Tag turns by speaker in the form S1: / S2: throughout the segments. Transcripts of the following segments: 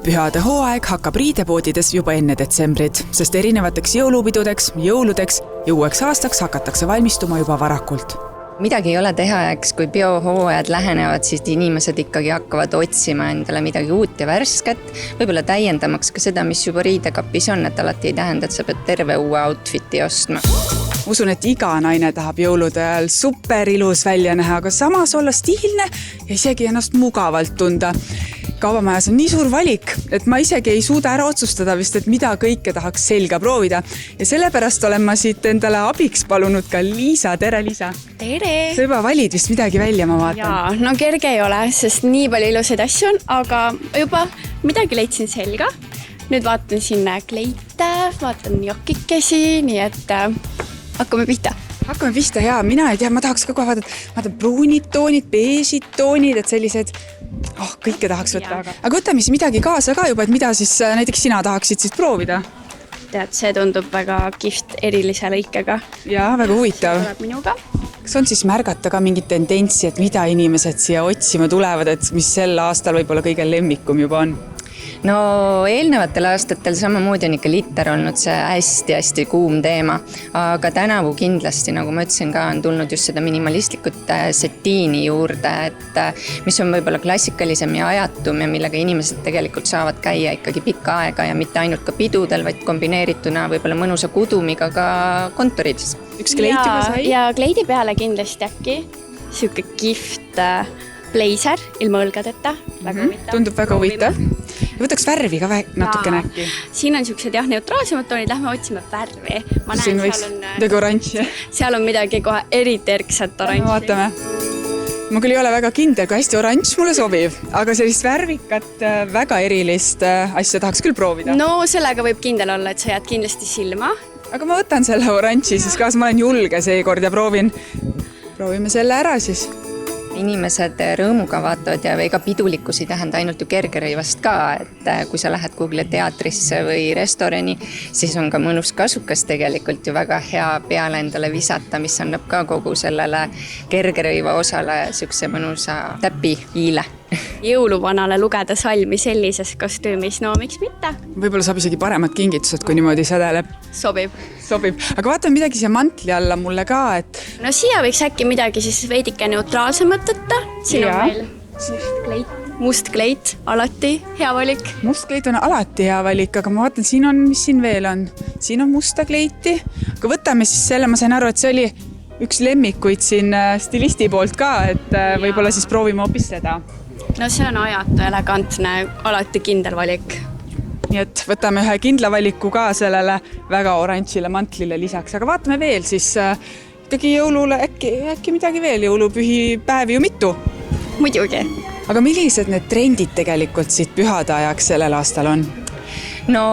S1: Pühade hooaeg hakkab riidepoodides juba enne detsembrit, sest erinevateks jõulupidudeks, jõuludeks ja uueks aastaks hakatakse valmistuma juba varakult.
S2: Midagi ei ole teha, eks kui biohooajad lähenevad, siis inimesed ikkagi hakkavad otsima endale midagi uut ja värsket, võib-olla täiendamaks ka seda, mis juba riidekapis on, et alati ei tähenda, et sa pead terve uue outfiti ostma.
S1: Usun, et iga naine tahab jõulude ajal super ilus välja näha, aga samas olla stiilne ja isegi ennast mugavalt tunda. Kaubamajas on nii suur valik, et ma isegi ei suuda ära otsustada vist, et mida kõike tahaks selga proovida. Ja sellepärast olen ma siit endale abiks palunud ka Liisa. Tere, Liisa!
S3: Tere!
S1: Sa juba valid vist midagi välja, ma vaatan.
S3: Jaa, no kerge ei ole, sest nii palju ilusaid asju on, aga juba midagi leidsin selga. Nüüd vaatan sinna kleite, vaatan jokikesi, nii et hakkame pihta.
S1: Hakkame pihta, jaa, mina ei tea, ma tahaks ka kohe vaadata pruunid toonid, beežid toonid, et sellised, kõike tahaks võtta. Aga võtame siis midagi kaasa ka juba, et mida siis näiteks sina tahaksid siis proovida?
S3: Tead, see tundub väga kihvt erilise lõikega.
S1: Jaa, väga huvitav.
S3: See tuleb minuga.
S1: Kas on siis märgata ka mingit tendentsi, et mida inimesed siia otsima tulevad, et mis sel aastal võib-olla kõige lemmikum juba on?
S2: No eelnevatel aastatel samamoodi on ikka litter olnud see hästi-hästi kuum teema, aga tänavu kindlasti, nagu ma ütlesin ka, on tulnud just seda minimalistlikut setiini juurde, et mis on võib-olla klassikalisem ja ajatum ja millega inimesed tegelikult saavad käia ikkagi pikka aega ja mitte ainult ka pidudel, vaid kombineerituna võib-olla mõnusa kudumiga ka kontorides.
S1: Üks kleit juba sai?
S3: Ja kleidi peale kindlasti äkki siuke kihvt blazer ilma õlgadeta.
S1: Tundub väga huvitav. Ja võtaks värvi ka natukene äkki.
S3: Siin on siuksed neutraalsemad toonid, lähme otsime värvi. Ma
S1: siin
S3: näen,
S1: võiks midagi oranži.
S3: Seal on midagi kohe eriti erksat oranži.
S1: Vaatame. Ma küll ei ole väga kindel, kui hästi oranž mulle sobib, aga sellist värvikat, väga erilist asja tahaks küll proovida.
S3: No sellega võib kindel olla, et sa jääd kindlasti silma.
S1: Aga ma võtan selle oranži, siis kaas ma olen julge seekord ja proovime selle ära siis.
S2: Inimesed rõõmuga vaatavad ja ega pidulikkus ei tähenda ainult ju kergerõivast ka, et kui sa lähed kuhugile teatrisse või restorani, siis on ka mõnus kasukas tegelikult ju väga hea peale endale visata, mis annab ka kogu sellele kergerõiva osale siukse mõnusa täpi hiile.
S3: Jõuluvanale lugeda salmi sellises kostüümis, no miks mitte?
S1: Võib-olla saab isegi paremad kingitused, kui niimoodi sädeleb.
S3: Sobib.
S1: Aga vaatame midagi siia mantli alla mulle ka, et...
S3: No siia võiks äkki midagi siis veidike neutraalsemat võtta. Siin on meil must kleit, alati hea valik.
S1: Must kleit on alati hea valik, aga ma vaatan, mis siin veel on. Siin on musta kleiti. Aga võtame siis selle, ma sain aru, et see oli üks lemmikuid siin stilisti poolt ka, et võib-olla siis proovime hoopis seda.
S3: No see on ajatu, elegantne, alati kindel valik.
S1: Nii et võtame ühe kindla valiku ka sellele väga oranžile mantlile lisaks, aga vaatame veel siis ikkagi jõulule, äkki midagi veel, jõulupühi päevi ju mitu.
S3: Muidugi.
S1: Aga millised need trendid tegelikult siit pühade ajaks sellel aastal on?
S2: No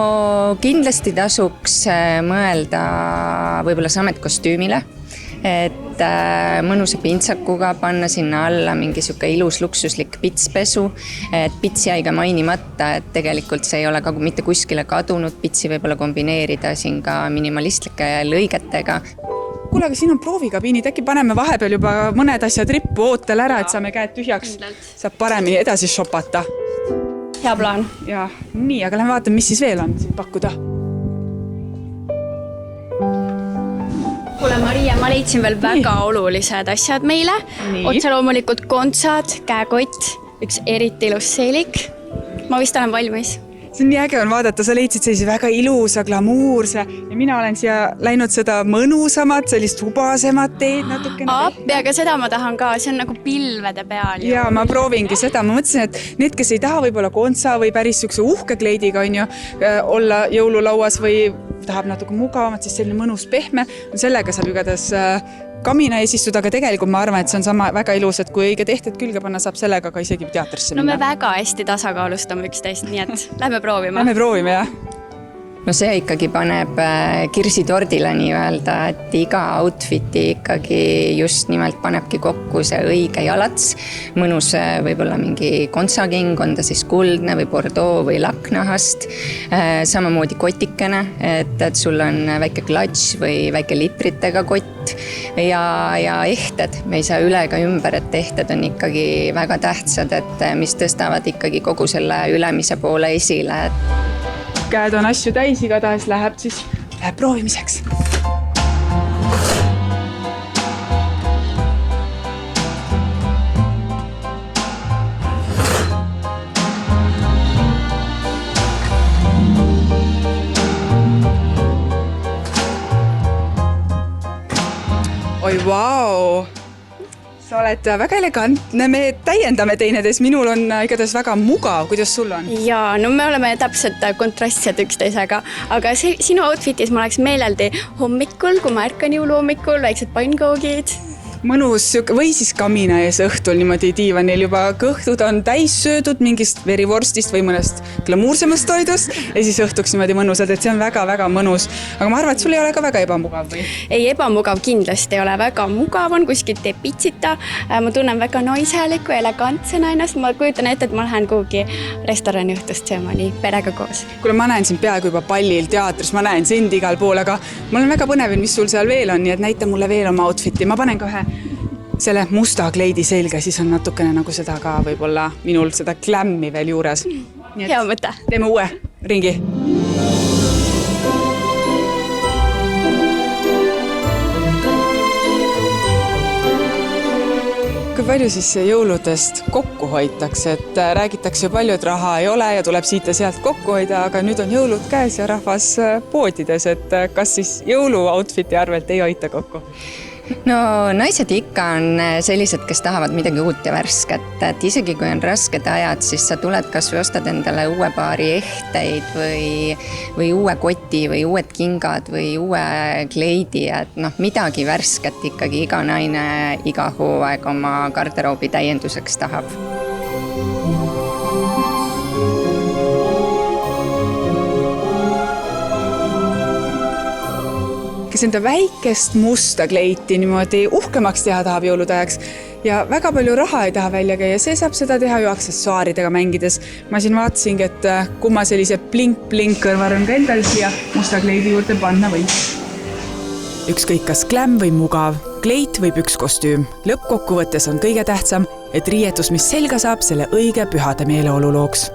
S2: kindlasti tasuks mõelda võib-olla sametkostüümile, et mõnusa pintsakuga panna sinna alla mingi siuke ilus luksuslik pitspesu, et pits jäi ka mainimata, et tegelikult see ei ole ka mitte kuskile kadunud, pitsi võib-olla kombineerida siin ka minimalistlike lõigetega.
S1: Kuule, aga siin on proovikabiinid, äkki paneme vahepeal juba mõned asjad rippu, ootel ära, et saame käed tühjaks, saab paremini edasi shopata.
S3: Hea plaan.
S1: Ja, nii, aga lähme vaatame, mis siis veel on siin pakkuda.
S3: Kuule, Maria, ma leidsin veel väga olulised asjad meile. Otse loomulikult kontsad, käekott, üks eriti ilus seelik. Ma vist olen valmis.
S1: See on nii äge on vaadata, sa leidsid sellise väga ilusa, glamuurse ja mina olen siia läinud seda mõnusamat, sellist hubasemat teed natukene.
S3: Appi, aga seda ma tahan ka, see on nagu pilvede peal.
S1: Ja ma proovingi seda, ma mõtlesin, et need, kes ei taha võib-olla kontsa või päris sükse uhke kleidiga on ju, olla jõululauas või tahab natuke mugavamat, siis selline mõnus pehme, sellega saab igatahes kamina eesistuda, aga tegelikult ma arvan, et see on sama väga ilus, et kui õige tehted külge panna, saab sellega ka isegi teatrisse minna.
S3: No me väga hästi tasakaalustame üksteist, nii et lähme proovime.
S1: Lähme proovime, jah.
S2: no see ikkagi paneb kirsitordile nii-öelda, et iga outfiti ikkagi just nimelt panebki kokku see õige jalats, mõnus võib-olla mingi kontsaking, on ta siis kuldne või bordeaux või lakknahast, samamoodi kotikene, et sul on väike klatš või väike litritega kott ja ehted, me ei saa üle ega ümber, et ehted on ikkagi väga tähtsad, et mis tõstavad ikkagi kogu selle ülemise poole esile.
S1: Käed on asju täis, igatahes läheb proovimiseks. Oi, vau! Sa oled väga elegantne, me täiendame teinedes, minul on igatahes väga mugav, kuidas sul on?
S3: Jaa, no me oleme täpselt kontrastsed üksteisega, aga sinu outfitis ma oleks meeleldi hommikul, kui ma ärkan jõuluhommikul, väiksed pannkoogid.
S1: Mõnus või siis kamina ees õhtul niimoodi diivanil juba kõhtud on täis söödud mingist verivorstist või mõnest glamuursemast toidust ja siis õhtuks niimoodi mõnusad, et see on väga-väga mõnus. Aga ma arvan, et sul ei ole ka väga ebamugav või?
S3: Ei, ebamugav kindlasti ei ole, väga mugav on, kuskilt ei pitsita. Ma tunnen väga naiseliku, elegantsena ennast. Ma kujutan ette, et ma lähen kuhugi restorani õhtust sööma nii perega koos.
S1: Kuule, ma näen sind peaaegu juba pallil, teatris, ma näen sind igal pool, aga mul on väga põnev, mis sul seal veel on, nii et näita mulle veel oma outfiti. Ma panen kohe selle musta kleidi selga, siis on natukene nagu seda ka võib-olla minul seda glammi veel juures.
S3: Hea mõte.
S1: Teeme uue ringi. Kui palju siis jõuludest kokku hoitakse, et räägitakse ju palju, et raha ei ole ja tuleb siit ja sealt kokku hoida, aga nüüd on jõulud käes ja rahvas poodides, et kas siis jõulu outfiti arvelt ei hoita kokku?
S2: No naised ikka on sellised, kes tahavad midagi uut ja värsket, et isegi kui on rasked ajad, siis sa tuled kas või ostad endale uue paari ehteid või uue koti või uued kingad või uue kleidi, et midagi värsket ikkagi iga naine iga hooaeg oma garderoobi täienduseks tahab.
S1: Kes enda väikest musta kleiti niimoodi uhkemaks teha tahab jõulude ajaks ja väga palju raha ei taha välja käia, see saab seda teha ju aksessuaaridega mängides. Ma siin vaatasingi, et kui ma sellise blink-blink kõrvarõng endal siia musta kleidi juurde panna või. Ükskõik kas glam või mugav, kleit või pükskostüüm. Lõppkokkuvõttes on kõige tähtsam, et riietus, mis selga saab, selle õige pühade meeleolu looks.